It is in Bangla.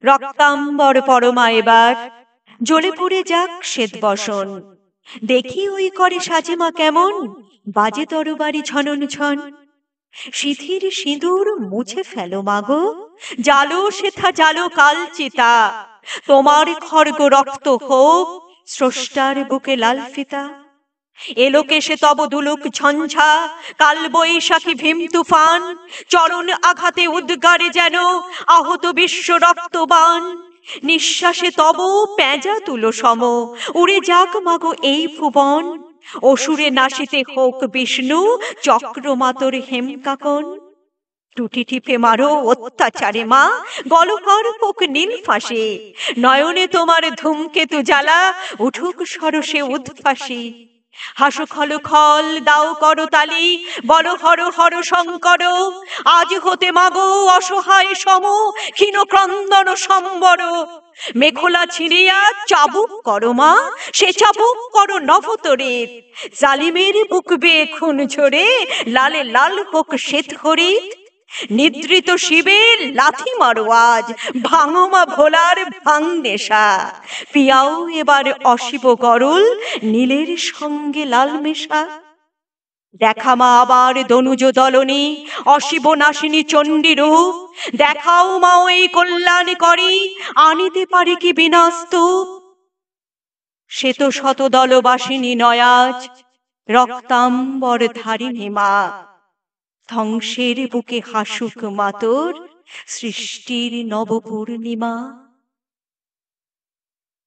রক্তাম্বর পরমা এবার জ্বলে পুড়ে যাক শ্বেত বসন। দেখি ওই করে সাজিমা কেমন, বাজে তরবারি ঝনন ঝন। সিঁথির সিঁদুর মুছে ফেলো মাগো, জালো সেথা জালো কাল চিতা। তোমার খর্গ রক্ত হোক স্রষ্টার বুকে লাল ফিতা। এলোকে সে তব দুলুক ঝঞ্ঝা, কাল বৈশাখী ভীম তুফান। চরণ আঘাতে উদ্গারে যেন আহত বিশ্ব রক্তবান। নিঃশ্বাসে তব পেঁজা তুলো সম, উড়ে যাক মাগো এই ভুবন। অসুরে নাশিতে হোক বিষ্ণু, চক্রমাতর হেমকাকন। টুটি টিপে মারো অত্যাচারে মা, গলহর হোক নীল ফাঁসি। নয়নে তোমার ধূমকেতু জ্বালা, উঠুক সরসে উদ্ভাসী। হাসো খল খল দাও করতালি, বলো হর হর শঙ্কর। আজ হতে মাগো অসহায় সম, ক্ষীণ ক্রন্দন সম্বর। মেখলা ছিঁড়িয়া চাবুক করো মা, সে চাবুক করো নভতরে। জালিমের বুক বেয়ে খুন ঝরে, লালে লাল হোক শ্বেত হরিত। নিদ্রিত শিবের লাথি মারো আজ, ভাঙো মা ভোলার ভাঙ নেশা। পিয়াও এবার অশিব গরল, নীলের সঙ্গে লাল মেশা। দেখা মা আবার দনুজ দলনী, অশিব নাশিনী চণ্ডী রূপ। দেখাও মা ওই কল্যাণ করি, আনিতে পারে কি বিনাস্তূপ। সে তো শত দলবাসিনী নয় আজ, রক্তাম্বর ধারিণী মা। ধ্বংসের বুকে হাসুক মাতর, সৃষ্টির নব পূর্ণিমা।